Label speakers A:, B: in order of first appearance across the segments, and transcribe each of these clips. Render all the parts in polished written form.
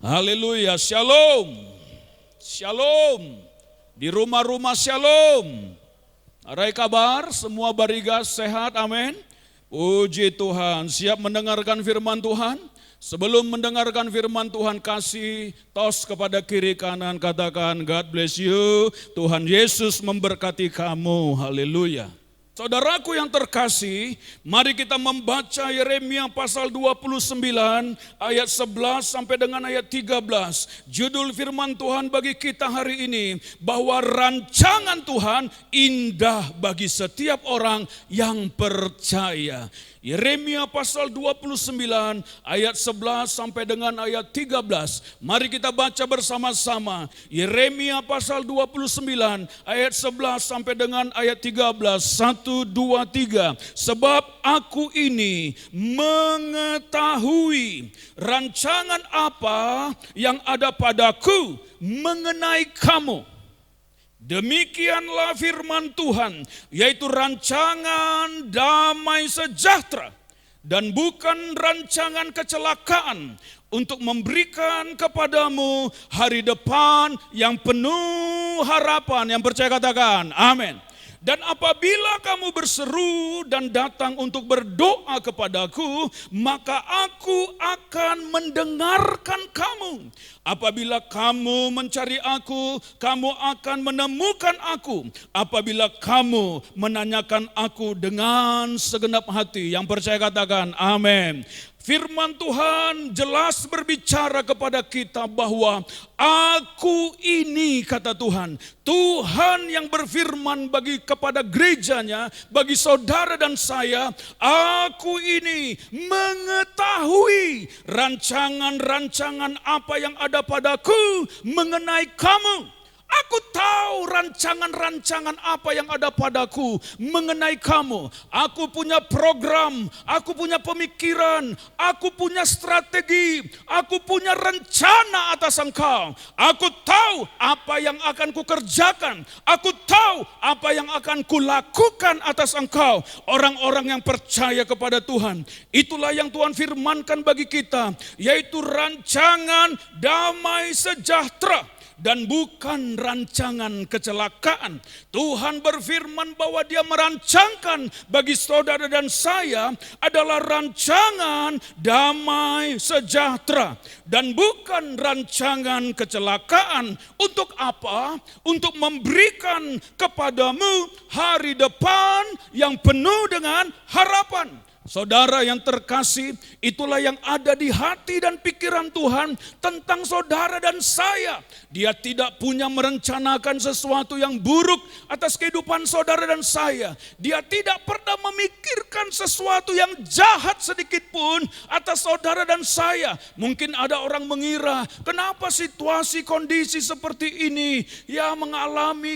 A: Haleluya, shalom. Shalom. Di rumah-rumah shalom. Ada kabar, semua barigas sehat, amin. Puji Tuhan, siap mendengarkan firman Tuhan? Sebelum mendengarkan firman Tuhan, kasih tos kepada kiri kanan, katakan God bless you. Tuhan Yesus memberkati kamu, haleluya. Saudaraku yang terkasih, mari kita membaca Yeremia pasal 29 ayat 11 sampai dengan ayat 13. Judul firman Tuhan bagi kita hari ini, bahwa rancangan Tuhan indah bagi setiap orang yang percaya. Yeremia pasal 29 ayat 11 sampai dengan ayat 13. Mari kita baca bersama-sama. Yeremia pasal 29 ayat 11 sampai dengan ayat 13. 1, 2, 3. Sebab aku ini mengetahui rancangan apa yang ada padaku mengenai kamu. Demikianlah firman Tuhan, yaitu rancangan damai sejahtera dan bukan rancangan kecelakaan, untuk memberikan kepadamu hari depan yang penuh harapan. Yang percaya katakan amin. Dan apabila kamu berseru dan datang untuk berdoa kepadaku, maka aku akan mendengarkan kamu. Apabila kamu mencari aku, kamu akan menemukan aku. Apabila kamu menanyakan aku dengan segenap hati. Yang percaya katakan amin. Firman Tuhan jelas berbicara kepada kita bahwa aku ini, kata Tuhan, Tuhan yang berfirman kepada gerejanya, bagi saudara dan saya, aku ini mengetahui rancangan-rancangan apa yang ada padaku mengenai kamu. Aku tahu rancangan-rancangan apa yang ada padaku mengenai kamu. Aku punya program, aku punya pemikiran, aku punya strategi, aku punya rencana atas engkau. Aku tahu apa yang akan kukerjakan, aku tahu apa yang akan kulakukan atas engkau. Orang-orang yang percaya kepada Tuhan, itulah yang Tuhan firmankan bagi kita, yaitu rancangan damai sejahtera dan bukan rancangan kecelakaan. Tuhan berfirman bahwa Dia merancangkan bagi saudara dan saya adalah rancangan damai sejahtera dan bukan rancangan kecelakaan. Untuk apa? Untuk memberikan kepadamu hari depan yang penuh dengan harapan. Saudara yang terkasih, itulah yang ada di hati dan pikiran Tuhan tentang saudara dan saya. Dia tidak punya merencanakan sesuatu yang buruk atas kehidupan saudara dan saya. Dia tidak pernah memikirkan sesuatu yang jahat sedikit pun atas saudara dan saya. Mungkin ada orang mengira, kenapa situasi kondisi seperti ini? Ya,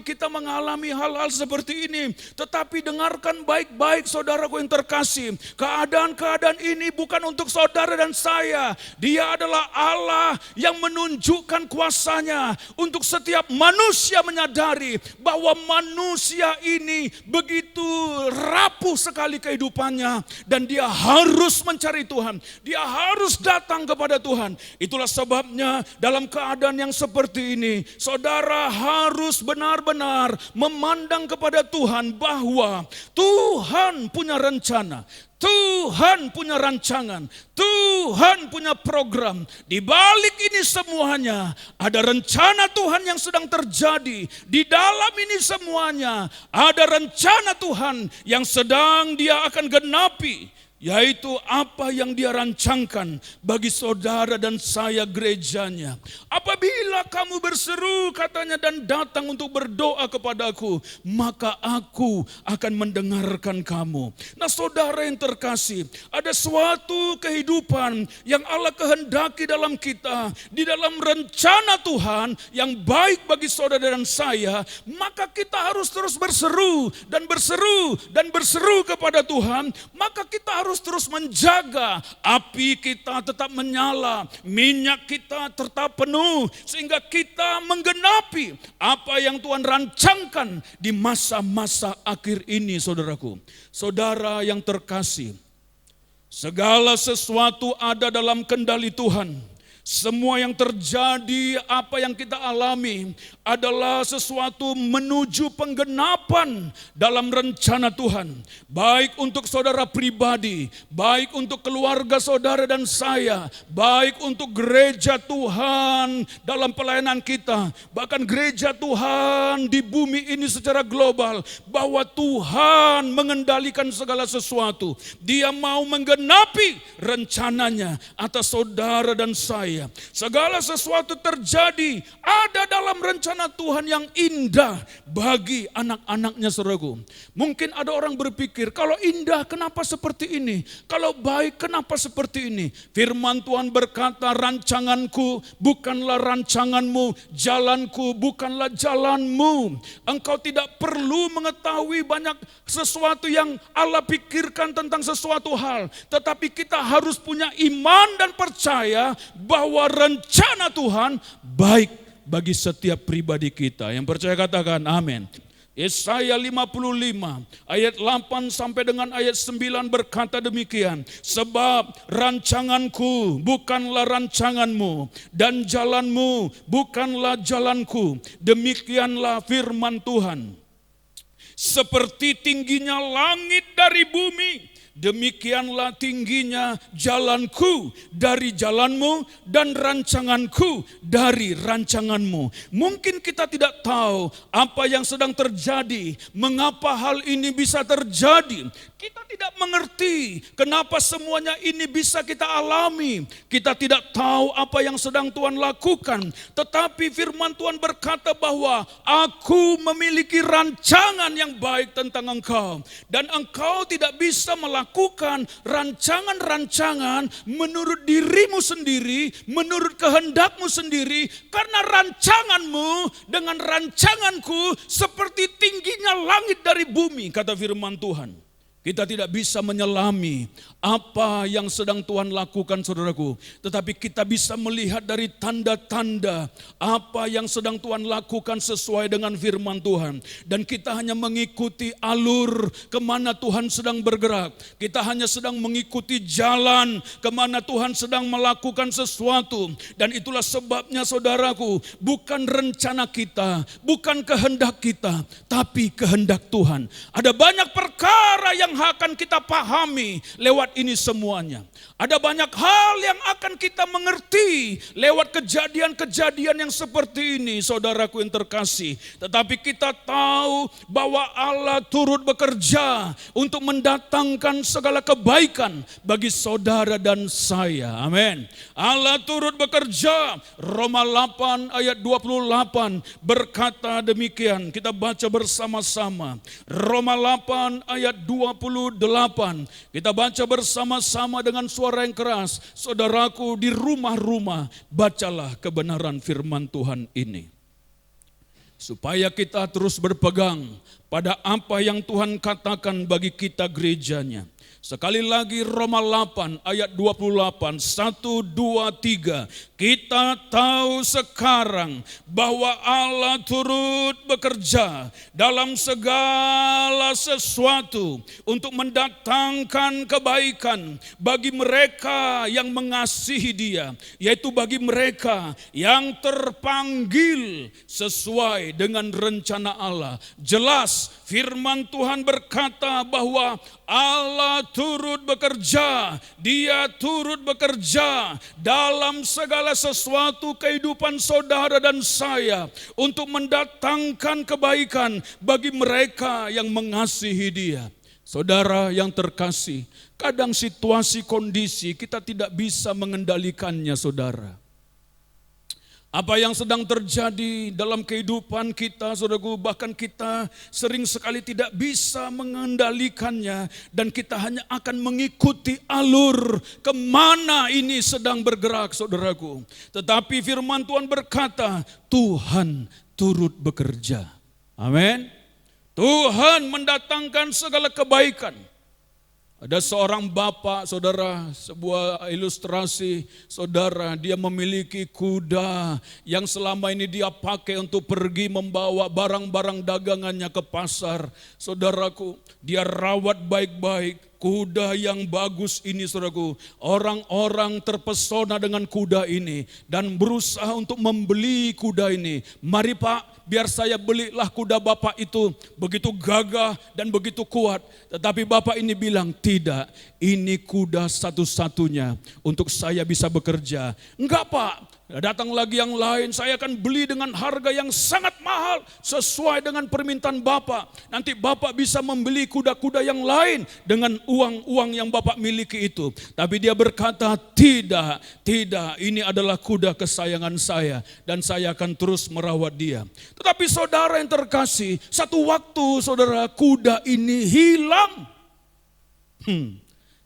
A: kita mengalami hal-hal seperti ini. Tetapi dengarkan baik-baik saudaraku yang terkasih. Keadaan-keadaan ini bukan untuk saudara dan saya. Dia adalah Allah yang menunjukkan kuasanya untuk setiap manusia menyadari bahwa manusia ini begitu rapuh sekali kehidupannya. Dan dia harus mencari Tuhan. Dia harus datang kepada Tuhan. Itulah sebabnya dalam keadaan yang seperti ini, saudara harus benar-benar memandang kepada Tuhan bahwa Tuhan punya rencana. Tuhan punya rancangan, Tuhan punya program. Di balik ini semuanya ada rencana Tuhan yang sedang terjadi. Di dalam ini semuanya ada rencana Tuhan yang sedang Dia akan genapi. Yaitu apa yang Dia rancangkan bagi saudara dan saya gerejanya. Apabila kamu berseru, katanya, dan datang untuk berdoa kepadaku, maka aku akan mendengarkan kamu. Nah saudara yang terkasih, ada suatu kehidupan yang Allah kehendaki dalam kita. Di dalam rencana Tuhan yang baik bagi saudara dan saya, maka kita harus terus berseru dan berseru dan berseru kepada Tuhan. Maka kita harus terus menjaga api kita tetap menyala, minyak kita tetap penuh, sehingga kita menggenapi apa yang Tuhan rancangkan di masa-masa akhir ini, saudaraku. Saudara yang terkasih, segala sesuatu ada dalam kendali Tuhan. Semua yang terjadi, apa yang kita alami adalah sesuatu menuju penggenapan dalam rencana Tuhan. Baik untuk saudara pribadi, baik untuk keluarga saudara dan saya, baik untuk gereja Tuhan dalam pelayanan kita, bahkan gereja Tuhan di bumi ini secara global, bahwa Tuhan mengendalikan segala sesuatu. Dia mau menggenapi rencananya atas saudara dan saya. Segala sesuatu terjadi ada dalam rencana Tuhan yang indah bagi anak-anaknya, saudaraku. Mungkin ada orang berpikir, kalau indah kenapa seperti ini? Kalau baik kenapa seperti ini? Firman Tuhan berkata, rancanganku bukanlah rancanganmu, jalanku bukanlah jalanmu. Engkau tidak perlu mengetahui banyak sesuatu yang Allah pikirkan tentang sesuatu hal. Tetapi kita harus punya iman dan percaya bahwa rencana Tuhan baik bagi setiap pribadi kita. Yang percaya katakan amin. Yesaya 55 ayat 8 sampai dengan ayat 9 berkata demikian. Sebab rancanganku bukanlah rancanganmu dan jalanmu bukanlah jalanku. Demikianlah firman Tuhan. Seperti tingginya langit dari bumi, demikianlah tingginya jalanku dari jalanmu dan rancanganku dari rancanganmu. Mungkin kita tidak tahu apa yang sedang terjadi, mengapa hal ini bisa terjadi. Kita tidak mengerti kenapa semuanya ini bisa kita alami. Kita tidak tahu apa yang sedang Tuhan lakukan. Tetapi firman Tuhan berkata bahwa aku memiliki rancangan yang baik tentang engkau. Dan engkau tidak bisa melakukan rancangan-rancangan menurut dirimu sendiri, menurut kehendakmu sendiri. Karena rancanganmu dengan rancanganku seperti tingginya langit dari bumi, kata firman Tuhan. Kita tidak bisa menyelami apa yang sedang Tuhan lakukan, saudaraku. Tetapi kita bisa melihat dari tanda-tanda apa yang sedang Tuhan lakukan sesuai dengan firman Tuhan. Dan kita hanya mengikuti alur kemana Tuhan sedang bergerak. Kita hanya sedang mengikuti jalan kemana Tuhan sedang melakukan sesuatu. Dan itulah sebabnya, saudaraku, bukan rencana kita, bukan kehendak kita, tapi kehendak Tuhan. Ada banyak perkara yang akan kita pahami lewat ini semuanya. Ada banyak hal yang akan kita mengerti lewat kejadian-kejadian yang seperti ini, saudaraku yang terkasih. Tetapi kita tahu bahwa Allah turut bekerja untuk mendatangkan segala kebaikan bagi saudara dan saya. Amin. Allah turut bekerja. Roma 8 ayat 28 berkata demikian. Kita baca bersama-sama. Roma 8 ayat 28. Kita baca bersama-sama dengan suara yang keras. Saudaraku, di rumah-rumah bacalah kebenaran firman Tuhan ini. Supaya kita terus berpegang pada apa yang Tuhan katakan bagi kita gerejanya. Sekali lagi Roma 8 ayat 28, 1, 2, 3. Kita tahu sekarang bahwa Allah turut bekerja dalam segala sesuatu untuk mendatangkan kebaikan bagi mereka yang mengasihi Dia, yaitu bagi mereka yang terpanggil sesuai dengan rencana Allah. Jelas firman Tuhan berkata bahwa Allah turut bekerja, Dia turut bekerja dalam segala sesuatu kehidupan saudara dan saya untuk mendatangkan kebaikan bagi mereka yang mengasihi Dia. Saudara yang terkasih, kadang situasi kondisi kita tidak bisa mengendalikannya, saudara. Apa yang sedang terjadi dalam kehidupan kita, saudaraku, bahkan kita sering sekali tidak bisa mengendalikannya. Dan kita hanya akan mengikuti alur kemana ini sedang bergerak, saudaraku. Tetapi firman Tuhan berkata, Tuhan turut bekerja. Amin. Tuhan mendatangkan segala kebaikan. Ada seorang bapak, saudara, sebuah ilustrasi, saudara, dia memiliki kuda yang selama ini dia pakai untuk pergi membawa barang-barang dagangannya ke pasar. Saudaraku, dia rawat baik-baik kuda yang bagus ini saudaraku. Orang-orang terpesona dengan kuda ini dan berusaha untuk membeli kuda ini. Mari Pak, biar saya belilah kuda Bapak itu, begitu gagah dan begitu kuat. Tetapi Bapak ini bilang, tidak, ini kuda satu-satunya untuk saya bisa bekerja. Enggak Pak, datang lagi yang lain, saya akan beli dengan harga yang sangat mahal sesuai dengan permintaan Bapak. Nanti Bapak bisa membeli kuda-kuda yang lain dengan uang-uang yang Bapak miliki itu. Tapi dia berkata, tidak, ini adalah kuda kesayangan saya dan saya akan terus merawat dia. Tetapi saudara yang terkasih, satu waktu saudara, kuda ini hilang.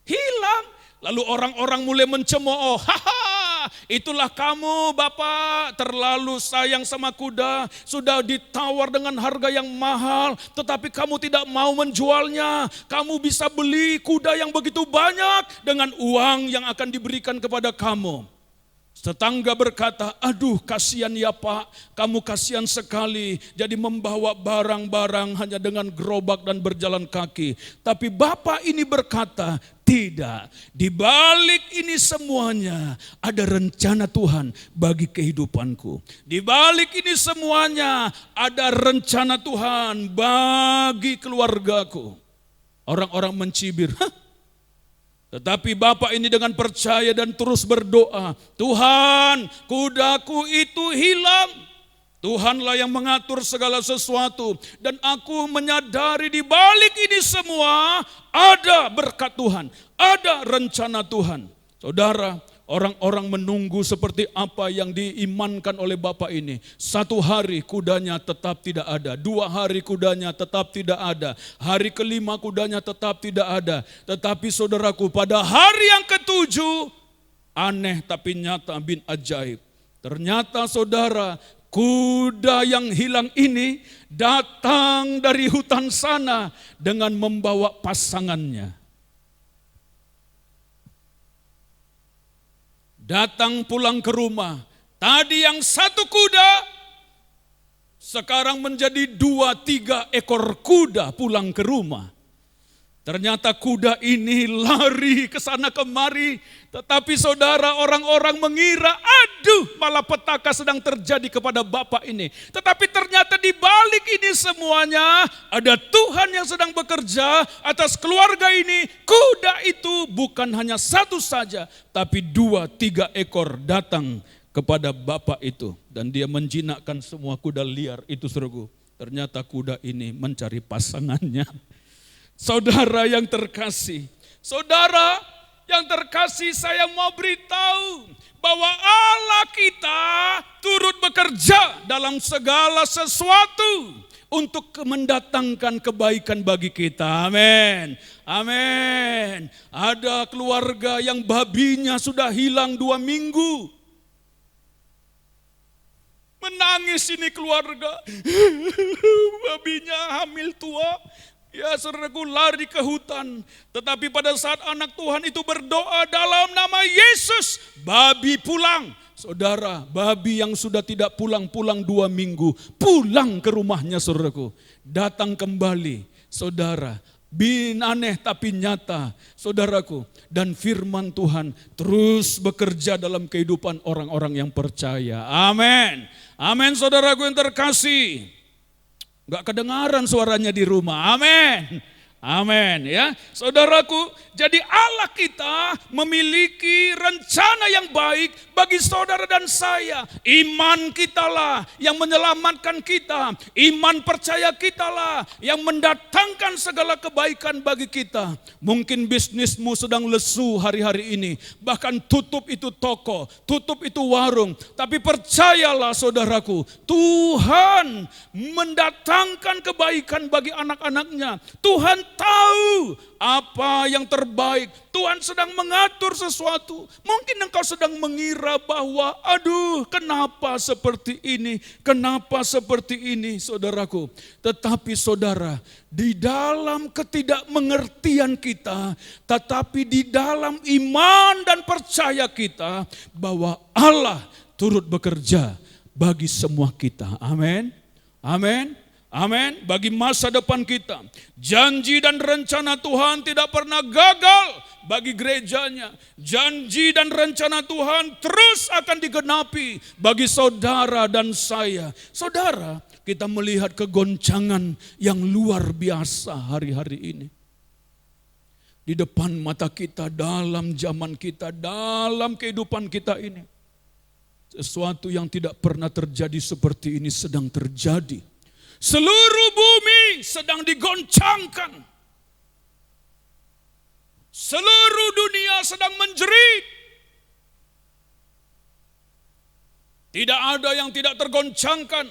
A: Hilang. Lalu orang-orang mulai mencemooh, itulah kamu Bapak terlalu sayang sama kuda, sudah ditawar dengan harga yang mahal, tetapi kamu tidak mau menjualnya. Kamu bisa beli kuda yang begitu banyak dengan uang yang akan diberikan kepada kamu. Tetangga berkata, aduh kasihan ya Pak, kamu kasihan sekali, jadi membawa barang-barang hanya dengan gerobak dan berjalan kaki. Tapi Bapak ini berkata, tidak, di balik ini semuanya ada rencana Tuhan bagi kehidupanku. Di balik ini semuanya ada rencana Tuhan bagi keluargaku. Orang-orang mencibir, tetapi Bapak ini dengan percaya dan terus berdoa, Tuhan, kudaku itu hilang. Tuhanlah yang mengatur segala sesuatu. Dan aku menyadari di balik ini semua ada berkat Tuhan, ada rencana Tuhan. Saudara, orang-orang menunggu seperti apa yang diimankan oleh Bapak ini. 1 hari kudanya tetap tidak ada. 2 hari kudanya tetap tidak ada. Hari kelima kudanya tetap tidak ada. Tetapi saudaraku, pada hari yang ke-7, aneh tapi nyata bin ajaib. Ternyata saudara, kuda yang hilang ini datang dari hutan sana dengan membawa pasangannya. Datang pulang ke rumah, tadi yang 1 kuda, sekarang menjadi 2-3 ekor kuda pulang ke rumah. Ternyata kuda ini lari ke sana kemari, tetapi saudara, orang-orang mengira, aduh malapetaka sedang terjadi kepada Bapak ini. Tetapi ternyata di balik ini semuanya ada Tuhan yang sedang bekerja atas keluarga ini. Kuda itu bukan hanya 1 saja, tapi 2-3 ekor datang kepada Bapak itu. Dan dia menjinakkan semua kuda liar itu, saudaraku. Ternyata kuda ini mencari pasangannya. Saudara yang terkasih, saya mau beritahu bahwa Allah kita turut bekerja dalam segala sesuatu untuk mendatangkan kebaikan bagi kita. Amin. Amin. Ada keluarga yang babinya sudah hilang 2 minggu. Menangis ini keluarga. Babinya hamil tua. Ya saudaraku, lari ke hutan. Tetapi pada saat anak Tuhan itu berdoa dalam nama Yesus, babi pulang. Saudara, babi yang sudah tidak pulang-pulang 2 minggu, pulang ke rumahnya saudaraku. Datang kembali, saudara. Aneh tapi nyata, saudaraku. Dan firman Tuhan terus bekerja dalam kehidupan orang-orang yang percaya. Amin. Amin saudaraku yang terkasih. Gak kedengaran suaranya di rumah. Amin. Amin ya. Saudaraku, jadi Allah kita memiliki rencana yang baik bagi saudara dan saya. Iman kitalah yang menyelamatkan kita. Iman percaya kitalah yang mendatangkan segala kebaikan bagi kita. Mungkin bisnismu sedang lesu hari-hari ini. Bahkan tutup itu toko, tutup itu warung. Tapi percayalah saudaraku, Tuhan mendatangkan kebaikan bagi anak-anaknya. Tuhan tahu apa yang terbaik. Tuhan sedang mengatur sesuatu. Mungkin engkau sedang mengira bahwa aduh kenapa seperti ini, kenapa seperti ini saudaraku. Tetapi saudara, di dalam ketidakmengertian kita, tetapi di dalam iman dan percaya kita bahwa Allah turut bekerja bagi semua kita. Amin. Amin. Amin. Bagi masa depan kita. Janji dan rencana Tuhan tidak pernah gagal bagi gerejanya. Janji dan rencana Tuhan terus akan digenapi bagi saudara dan saya. Saudara, kita melihat kegoncangan yang luar biasa hari-hari ini. Di depan mata kita, dalam zaman kita, dalam kehidupan kita ini. Sesuatu yang tidak pernah terjadi seperti ini sedang terjadi. Seluruh bumi sedang digoncangkan. Seluruh dunia sedang menjerit. Tidak ada yang tidak tergoncangkan.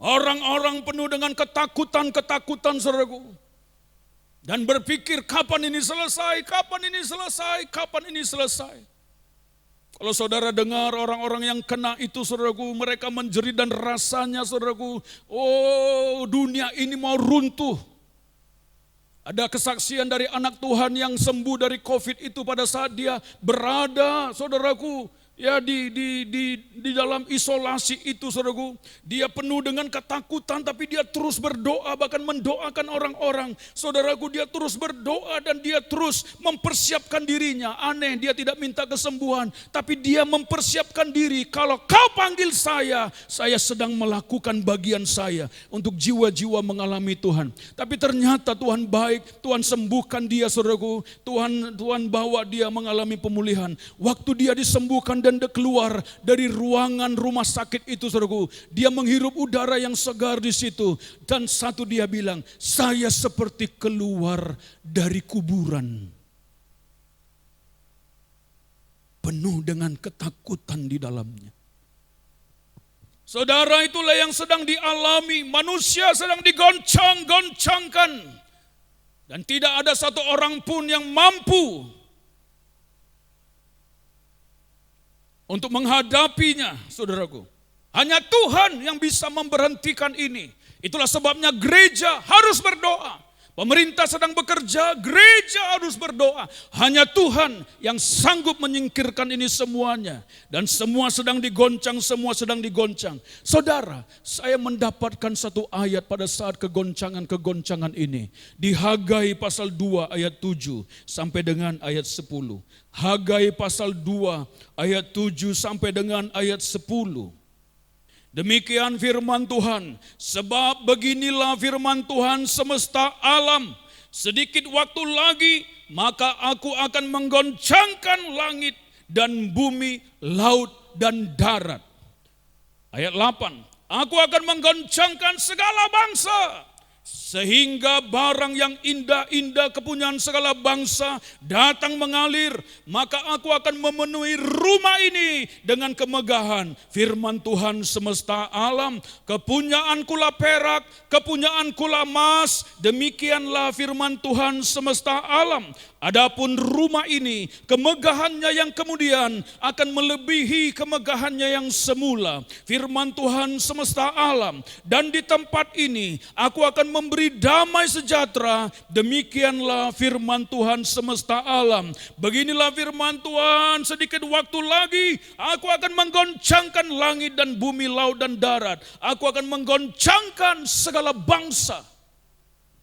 A: Orang-orang penuh dengan ketakutan-ketakutan, saudaraku. Dan berpikir kapan ini selesai, kapan ini selesai, kapan ini selesai. Kalau saudara dengar orang-orang yang kena itu, saudaraku, mereka menjerit dan rasanya, saudaraku, oh dunia ini mau runtuh. Ada kesaksian dari anak Tuhan yang sembuh dari COVID itu pada saat dia berada, saudaraku, ya di dalam isolasi itu, saudaraku, dia penuh dengan ketakutan tapi dia terus berdoa, bahkan mendoakan orang-orang. Saudaraku, dia terus berdoa dan dia terus mempersiapkan dirinya. Aneh, dia tidak minta kesembuhan, tapi dia mempersiapkan diri. Kalau kau panggil saya sedang melakukan bagian saya untuk jiwa-jiwa mengalami Tuhan. Tapi ternyata Tuhan baik, Tuhan sembuhkan dia, saudaraku. Tuhan bawa dia mengalami pemulihan. Waktu dia disembuhkan dan dia keluar dari ruangan rumah sakit itu, saudaraku, dia menghirup udara yang segar di situ. Dan satu dia bilang, saya seperti keluar dari kuburan. Penuh dengan ketakutan di dalamnya. Saudara, itulah yang sedang dialami. Manusia sedang digoncang-goncangkan. Dan tidak ada satu orang pun yang mampu untuk menghadapinya, saudaraku. Hanya Tuhan yang bisa memberhentikan ini. Itulah sebabnya gereja harus berdoa. Pemerintah sedang bekerja, gereja harus berdoa. Hanya Tuhan yang sanggup menyingkirkan ini semuanya. Dan semua sedang digoncang, semua sedang digoncang. Saudara, saya mendapatkan satu ayat pada saat kegoncangan-kegoncangan ini. Di Hagai pasal 2 ayat 7 sampai dengan ayat 10. Hagai pasal 2 ayat 7 sampai dengan ayat 10. Demikian firman Tuhan, sebab beginilah firman Tuhan semesta alam. Sedikit waktu lagi, maka aku akan menggoncangkan langit dan bumi, laut dan darat. Ayat 8, aku akan menggoncangkan segala bangsa. Sehingga barang yang indah-indah kepunyaan segala bangsa datang mengalir, maka aku akan memenuhi rumah ini dengan kemegahan. Firman Tuhan semesta alam, kepunyaankulah perak, kepunyaankulah emas, demikianlah firman Tuhan semesta alam. Adapun rumah ini, kemegahannya yang kemudian akan melebihi kemegahannya yang semula. Firman Tuhan semesta alam, dan di tempat ini aku akan memberi damai sejahtera. Demikianlah firman Tuhan semesta alam. Beginilah firman Tuhan, sedikit waktu lagi aku akan menggoncangkan langit dan bumi, laut dan darat. Aku akan menggoncangkan segala bangsa.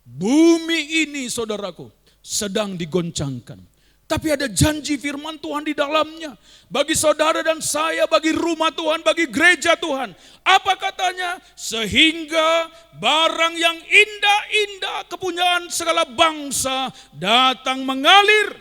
A: Bumi ini, saudaraku, sedang digoncangkan. Tapi ada janji firman Tuhan di dalamnya. Bagi saudara dan saya, bagi rumah Tuhan, bagi gereja Tuhan. Apa katanya? Sehingga barang yang indah-indah kepunyaan segala bangsa datang mengalir.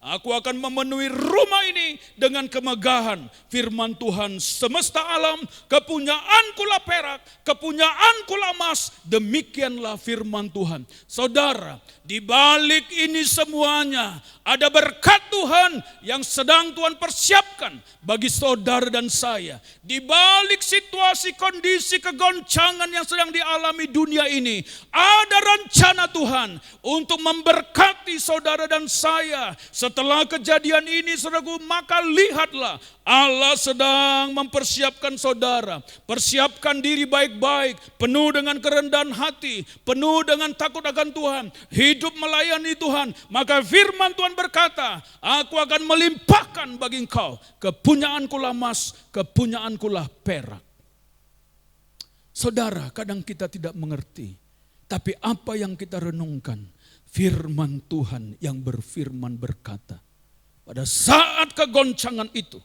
A: Aku akan memenuhi rumah ini dengan kemegahan. Firman Tuhan semesta alam, kepunyaankulah perak, kepunyaankulah emas. Demikianlah firman Tuhan. Saudara, di balik ini semuanya ada berkat Tuhan yang sedang Tuhan persiapkan bagi saudara dan saya. Di balik situasi, kondisi, kegoncangan yang sedang dialami dunia ini, ada rencana Tuhan untuk memberkati saudara dan saya. Setelah kejadian ini, saudaraku, maka lihatlah Allah sedang mempersiapkan saudara. Persiapkan diri baik-baik, penuh dengan kerendahan hati, penuh dengan takut akan Tuhan, hidup melayani Tuhan. Maka firman Tuhan berkata, aku akan melimpahkan bagi engkau kepunyaankulah emas, kepunyaankulah perak. Saudara, kadang kita tidak mengerti. Tapi apa yang kita renungkan, firman Tuhan yang berfirman berkata, pada saat kegoncangan itu,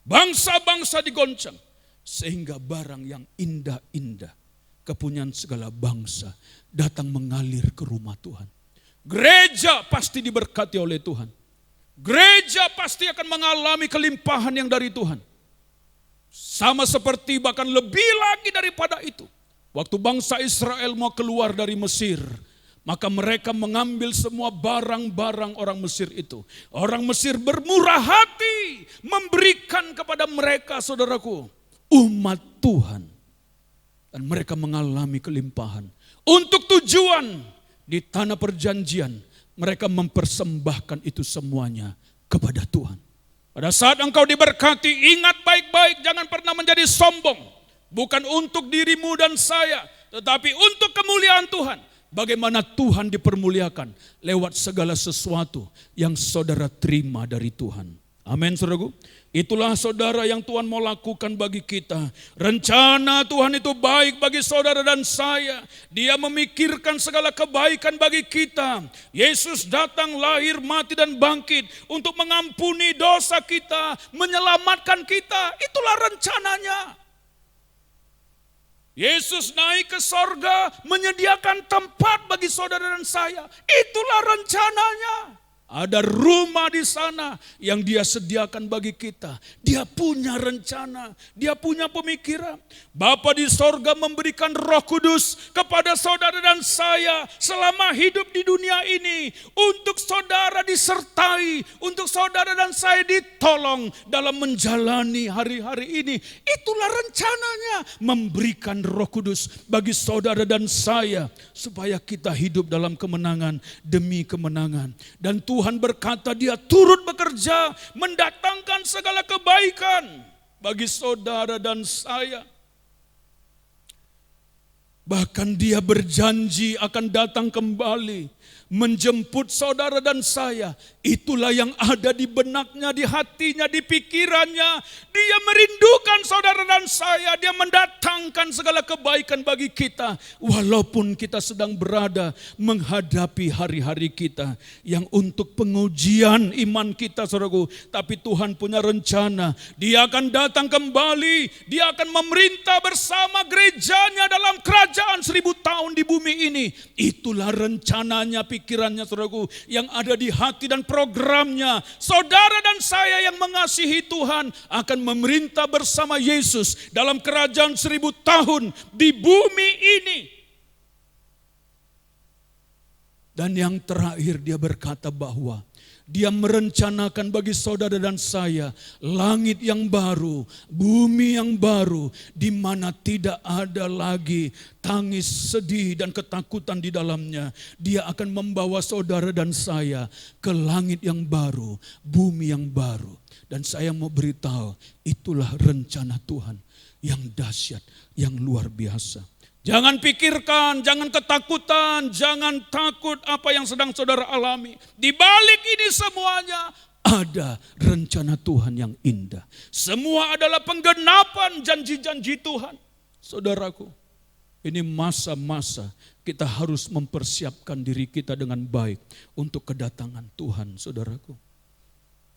A: bangsa-bangsa digoncang, sehingga barang yang indah-indah, kepunyaan segala bangsa, datang mengalir ke rumah Tuhan. Gereja pasti diberkati oleh Tuhan. Gereja pasti akan mengalami kelimpahan yang dari Tuhan. Sama seperti bahkan lebih lagi daripada itu. Waktu bangsa Israel mau keluar dari Mesir, maka mereka mengambil semua barang-barang orang Mesir itu. Orang Mesir bermurah hati memberikan kepada mereka, saudaraku, umat Tuhan. Dan mereka mengalami kelimpahan. Untuk tujuan di tanah perjanjian, mereka mempersembahkan itu semuanya kepada Tuhan. Pada saat engkau diberkati, ingat baik-baik, jangan pernah menjadi sombong. Bukan untuk dirimu dan saya, tetapi untuk kemuliaan Tuhan. Bagaimana Tuhan dipermuliakan lewat segala sesuatu yang saudara terima dari Tuhan. Amin, saudaraku. Itulah saudara yang Tuhan mau lakukan bagi kita. Rencana Tuhan itu baik bagi saudara dan saya. Dia memikirkan segala kebaikan bagi kita. Yesus datang, lahir, mati dan bangkit untuk mengampuni dosa kita, menyelamatkan kita. Itulah rencananya. Yesus naik ke sorga, menyediakan tempat bagi saudara dan saya. Itulah rencananya. Ada rumah di sana yang Dia sediakan bagi kita. Dia punya rencana, Dia punya pemikiran. Bapa di sorga memberikan Roh Kudus kepada saudara dan saya selama hidup di dunia ini. Untuk saudara disertai, untuk saudara dan saya ditolong dalam menjalani hari-hari ini. Itulah rencananya, memberikan Roh Kudus bagi saudara dan saya supaya kita hidup dalam kemenangan demi kemenangan. Dan Tuhan berkata Dia turut bekerja mendatangkan segala kebaikan bagi saudara dan saya. Bahkan Dia berjanji akan datang kembali menjemput saudara dan saya. Itulah yang ada di benaknya, di hatinya, di pikirannya. Dia merindukan saudara dan saya. Dia mendatangkan segala kebaikan bagi kita. Walaupun kita sedang berada menghadapi hari-hari kita yang untuk pengujian iman kita, saudaraku. Tapi Tuhan punya rencana. Dia akan datang kembali. Dia akan memerintah bersama gerejanya dalam kerajaan 1000 tahun di bumi ini. Itulah rencananya, pikirannya, saudaraku, yang ada di hati dan programnya. Saudara dan saya yang mengasihi Tuhan akan memerintah bersama Yesus dalam kerajaan 1000 tahun di bumi ini. Dan yang terakhir Dia berkata bahwa Dia merencanakan bagi saudara dan saya langit yang baru, bumi yang baru, di mana tidak ada lagi tangis, sedih dan ketakutan di dalamnya. Dia akan membawa saudara dan saya ke langit yang baru, bumi yang baru. Dan saya mau beritahu, itulah rencana Tuhan yang dahsyat, yang luar biasa. Jangan pikirkan, jangan ketakutan, jangan takut apa yang sedang saudara alami. Di balik ini semuanya ada rencana Tuhan yang indah. Semua adalah penggenapan janji-janji Tuhan. Saudaraku, ini masa-masa kita harus mempersiapkan diri kita dengan baik untuk kedatangan Tuhan, saudaraku.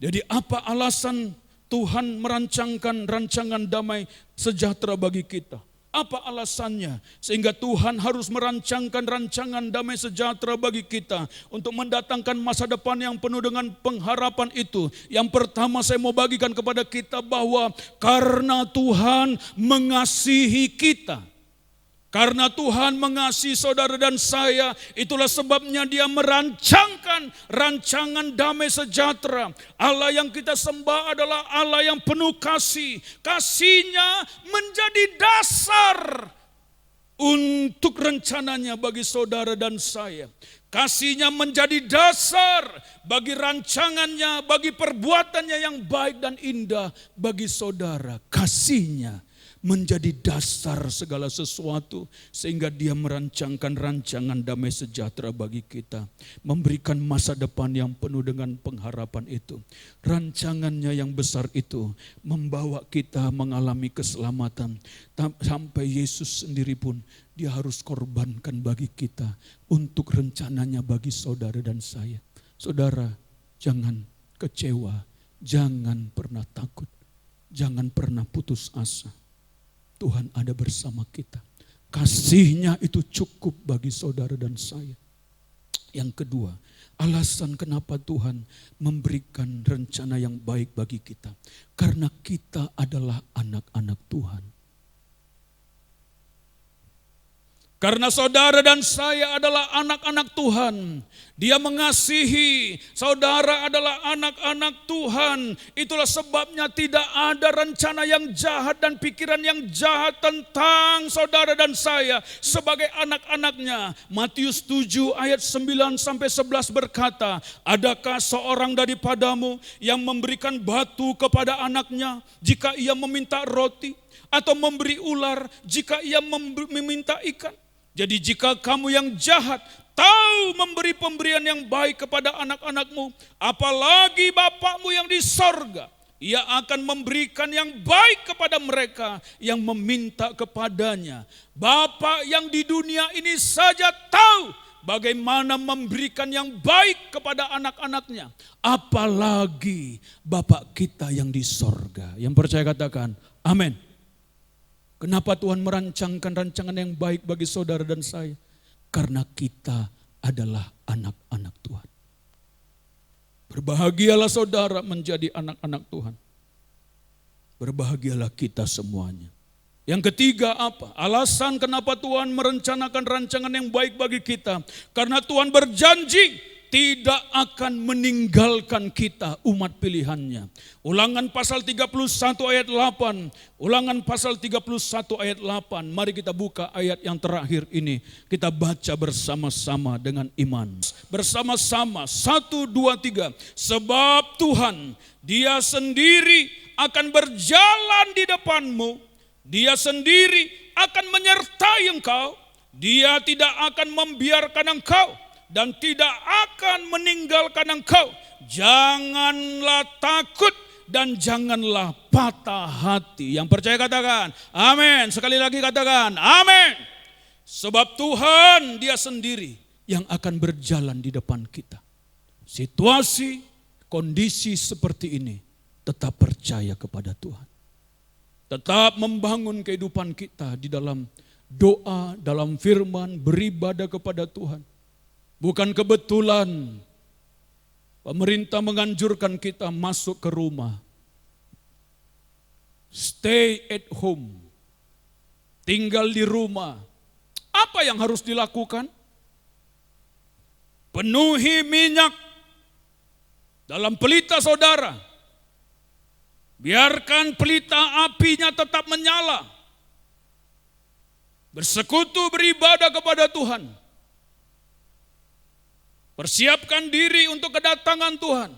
A: Jadi apa alasan Tuhan merancangkan rancangan damai sejahtera bagi kita? Apa alasannya? Sehingga Tuhan harus merancangkan rancangan damai sejahtera bagi kita untuk mendatangkan masa depan yang penuh dengan pengharapan itu. Yang pertama saya mau bagikan kepada kita bahwa karena Tuhan mengasihi kita. Karena Tuhan mengasihi saudara dan saya, itulah sebabnya Dia merancangkan rancangan damai sejahtera. Allah yang kita sembah adalah Allah yang penuh kasih. Kasih-Nya menjadi dasar untuk rencananya bagi saudara dan saya. Kasih-Nya menjadi dasar bagi rancangannya, bagi perbuatannya yang baik dan indah bagi saudara. Kasih-Nya menjadi dasar segala sesuatu, sehingga dia merancangkan rancangan damai sejahtera bagi kita, memberikan masa depan yang penuh dengan pengharapan itu. Rancangannya yang besar itu membawa kita mengalami keselamatan, sampai Yesus sendiri pun dia harus korbankan bagi kita untuk rencananya bagi saudara dan saya. Saudara, jangan kecewa, jangan pernah takut, jangan pernah putus asa. Tuhan ada bersama kita. Kasih-Nya itu cukup bagi saudara dan saya. Yang kedua, alasan kenapa Tuhan memberikan rencana yang baik bagi kita. Karena kita adalah anak-anak Tuhan. Karena saudara dan saya adalah anak-anak Tuhan. Dia mengasihi, saudara adalah anak-anak Tuhan. Itulah sebabnya tidak ada rencana yang jahat dan pikiran yang jahat tentang saudara dan saya sebagai anak-anaknya. Matius 7 ayat 9-11 berkata, adakah seorang daripadamu yang memberikan batu kepada anaknya jika ia meminta roti? Atau memberi ular jika ia meminta ikan? Jadi jika kamu yang jahat tahu memberi pemberian yang baik kepada anak-anakmu, apalagi Bapakmu yang di sorga, Ia akan memberikan yang baik kepada mereka yang meminta kepadanya. Bapa yang di dunia ini saja tahu bagaimana memberikan yang baik kepada anak-anaknya, apalagi Bapa kita yang di sorga. Yang percaya katakan amin. Kenapa Tuhan merancangkan rancangan yang baik bagi saudara dan saya? Karena kita adalah anak-anak Tuhan. Berbahagialah saudara menjadi anak-anak Tuhan. Berbahagialah kita semuanya. Yang ketiga apa? Alasan kenapa Tuhan merencanakan rancangan yang baik bagi kita. Karena Tuhan berjanji tidak akan meninggalkan kita umat pilihannya. Ulangan pasal 31 ayat 8. Ulangan pasal 31 ayat 8. Mari kita buka ayat yang terakhir ini. Kita baca bersama-sama dengan iman. Bersama-sama 1, 2, 3. Sebab Tuhan, Dia sendiri akan berjalan di depanmu. Dia sendiri akan menyertai engkau. Dia tidak akan membiarkan engkau dan tidak akan meninggalkan engkau. Janganlah takut dan janganlah patah hati. Yang percaya katakan amin. Sekali lagi katakan amin. Sebab Tuhan Dia sendiri yang akan berjalan di depan kita. Situasi, kondisi seperti ini, tetap percaya kepada Tuhan. Tetap membangun kehidupan kita di dalam doa, dalam firman, beribadah kepada Tuhan. Bukan kebetulan pemerintah menganjurkan kita masuk ke rumah. Stay at home. Tinggal di rumah. Apa yang harus dilakukan? Penuhi minyak dalam pelita saudara. Biarkan pelita apinya tetap menyala. Bersekutu beribadah kepada Tuhan. Persiapkan diri untuk kedatangan Tuhan.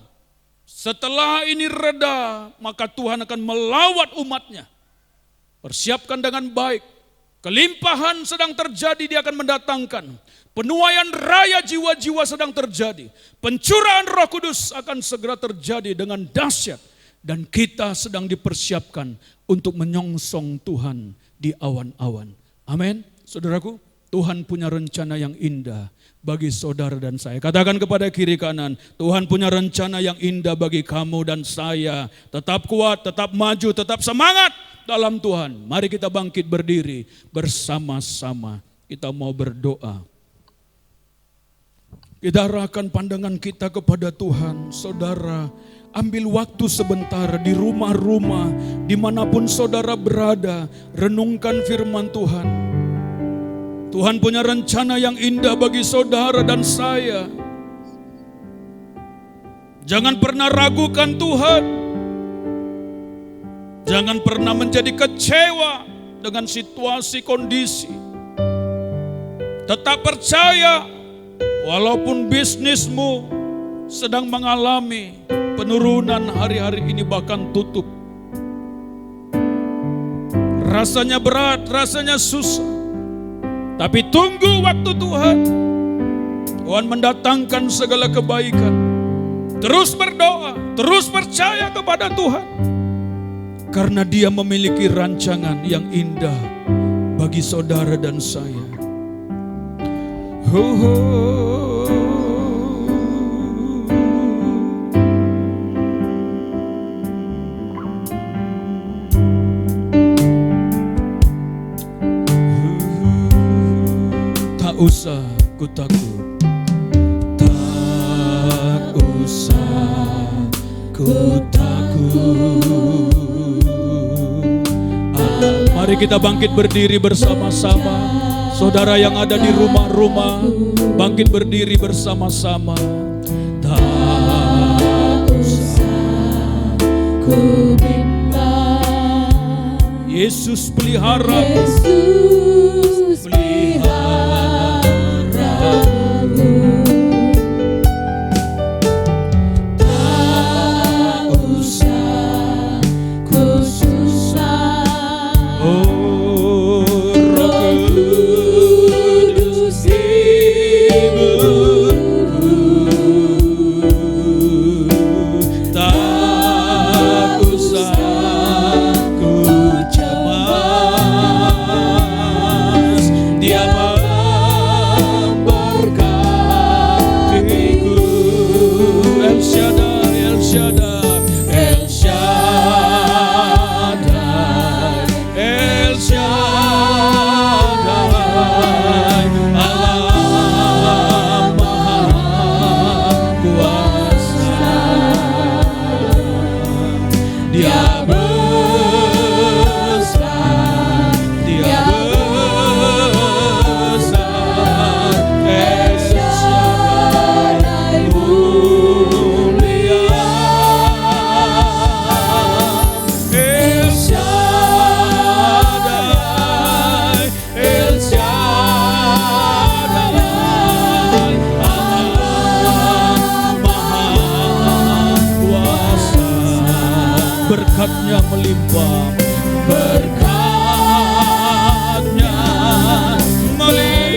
A: Setelah ini reda, maka Tuhan akan melawat umatnya. Persiapkan dengan baik. Kelimpahan sedang terjadi, Dia akan mendatangkan. Penuaian raya jiwa-jiwa sedang terjadi. Pencurahan Roh Kudus akan segera terjadi dengan dahsyat. Dan kita sedang dipersiapkan untuk menyongsong Tuhan di awan-awan. Amin. Saudaraku, Tuhan punya rencana yang indah bagi saudara dan saya. Katakan kepada kiri kanan, Tuhan punya rencana yang indah bagi kamu dan saya. Tetap kuat, tetap maju, tetap semangat dalam Tuhan. Mari kita bangkit berdiri bersama-sama. Kita mau berdoa. Kita arahkan pandangan kita kepada Tuhan. Saudara, ambil waktu sebentar di rumah-rumah, dimanapun saudara berada, renungkan firman Tuhan. Tuhan punya rencana yang indah bagi saudara dan saya. Jangan pernah ragukan Tuhan. Jangan pernah menjadi kecewa dengan situasi kondisi. Tetap percaya, walaupun bisnismu sedang mengalami penurunan hari-hari ini bahkan tutup. rasanya berat, rasanya susah. Tapi tunggu waktu Tuhan. Tuhan mendatangkan segala kebaikan. Terus berdoa, terus percaya kepada Tuhan. Karena Dia memiliki rancangan yang indah bagi saudara dan saya. Tak usah ku takut, tak usah ku takut. Mari kita bangkit berdiri bersama-sama. Saudara yang ada di rumah-rumah, bangkit berdiri bersama-sama. Tak usah ku bimbang, Yesus pelihara, Yesus peliharamu. Tak usah ku susah, oh Roh Kudus hiburku. Tak usah ku cemas, Dia memberkatiku. El Shaddai, El Shaddai, El Shaddai, El Shaddai, Allah Maha Kuasa. Dia besar, Dia besar, El Shaddai mulia, El Shaddai, El Shaddai, Allah Maha Kuasa. Berkatnya melimpah, berkatnya melimpah.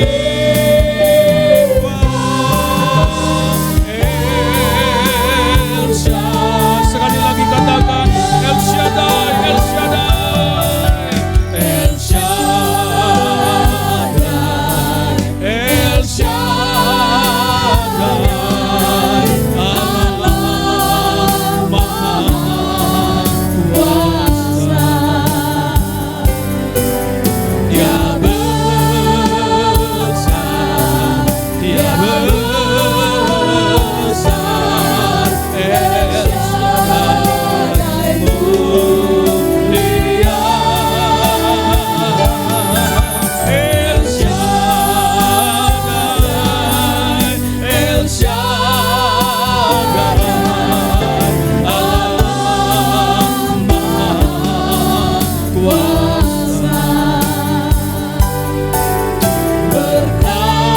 A: El Shaddai, sekali lagi katakan El Shaddai, El Shaddai, El Shaddai, El Shaddai, Allah Maha Kuasa. Dia besar, Dia besar, El Shaddai mulia, El Shaddai, El Shaddai, Allah Maha Kuasa. Berkatnya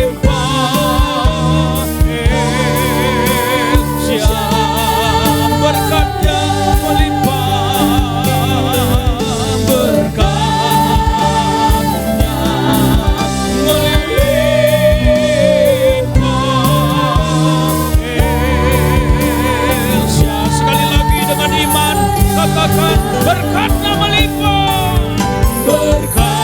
A: melimpah, El Shaddai, berkatnya melimpah, berkatnya melimpah, El Shaddai. Sekali lagi dengan iman katakan berkatnya melimpah, berkatnya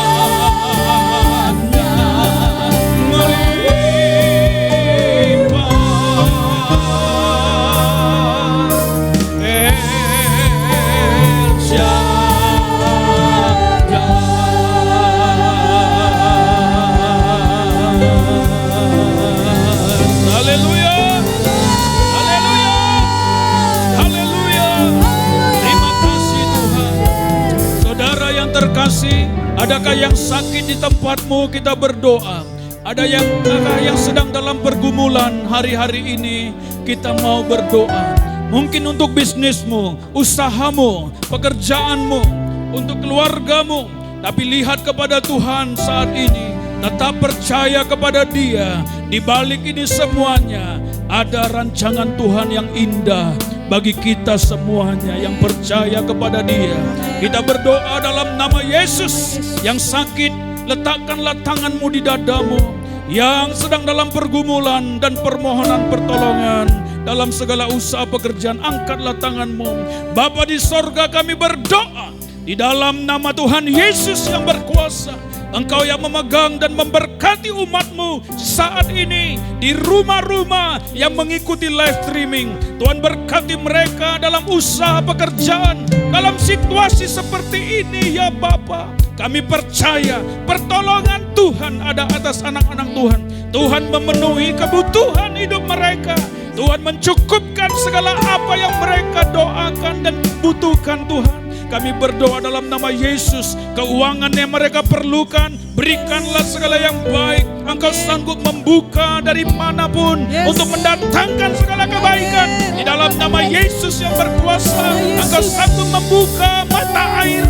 A: melimpah, El Shaddai. Haleluya, haleluya, haleluya. Terima kasih Tuhan. Saudara yang terkasih, adakah yang sakit di tempatmu? Kita berdoa. Adakah yang sedang dalam pergumulan hari-hari ini? Kita mau berdoa. Mungkin untuk bisnismu, usahamu, pekerjaanmu, untuk keluargamu. Tapi lihat kepada Tuhan saat ini. Tetap percaya kepada Dia. Di balik ini semuanya ada rancangan Tuhan yang indah bagi kita semuanya yang percaya kepada Dia. Kita berdoa dalam nama Yesus. Yang sakit, letakkanlah tanganmu di dadamu. Yang sedang dalam pergumulan dan permohonan pertolongan dalam segala usaha pekerjaan, angkatlah tanganmu. Bapa di sorga, kami berdoa di dalam nama Tuhan Yesus yang berkuasa. Engkau yang memegang dan memberkati umat-Mu saat ini di rumah-rumah yang mengikuti live streaming. Tuhan berkati mereka dalam usaha pekerjaan, dalam situasi seperti ini ya Bapa. Kami percaya pertolongan Tuhan ada atas anak-anak Tuhan. Tuhan memenuhi kebutuhan hidup mereka. Tuhan mencukupkan segala apa yang mereka doakan dan butuhkan Tuhan. Kami berdoa dalam nama Yesus, keuangan yang mereka perlukan, berikanlah segala yang baik. Engkau sanggup membuka dari manapun untuk mendatangkan segala kebaikan. Di dalam nama Yesus yang berkuasa, Engkau sanggup membuka mata air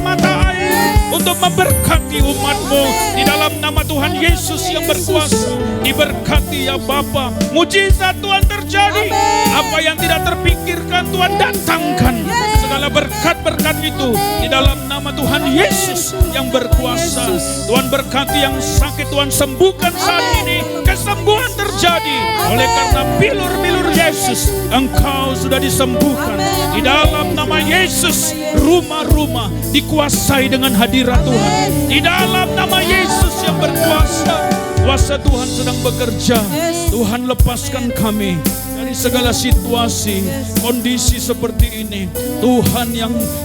A: untuk memberkati umat-Mu. Di dalam nama Tuhan Yesus yang berkuasa, diberkati ya Bapa. Mujizat Tuhan terjadi. Apa yang tidak terpikirkan Tuhan datangkan. Segala berkat-berkat itu di dalam nama Tuhan Yesus yang berkuasa. Tuhan berkati yang sakit, Tuhan sembuhkan saat ini. Kesembuhan terjadi oleh karena bilur-bilur Yesus. Engkau sudah disembuhkan. Di dalam nama Yesus, rumah-rumah dikuasai dengan hadirat Tuhan. Di dalam nama Yesus yang berkuasa, kuasa Tuhan sedang bekerja. Tuhan lepaskan kami dari segala situasi, kondisi seperti ini. Tuhan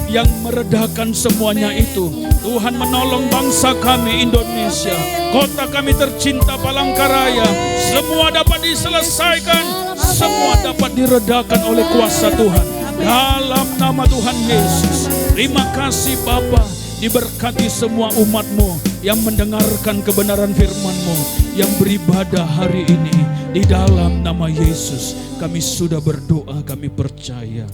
A: yang meredakan semuanya itu. Tuhan menolong bangsa kami Indonesia. Kota kami tercinta Palangkaraya. Semua dapat diselesaikan. Semua dapat diredakan oleh kuasa Tuhan. Dalam nama Tuhan Yesus. Terima kasih Bapa. Diberkati semua umat-Mu yang mendengarkan kebenaran firman-Mu, yang beribadah hari ini. Di dalam nama Yesus kami sudah berdoa, kami percaya.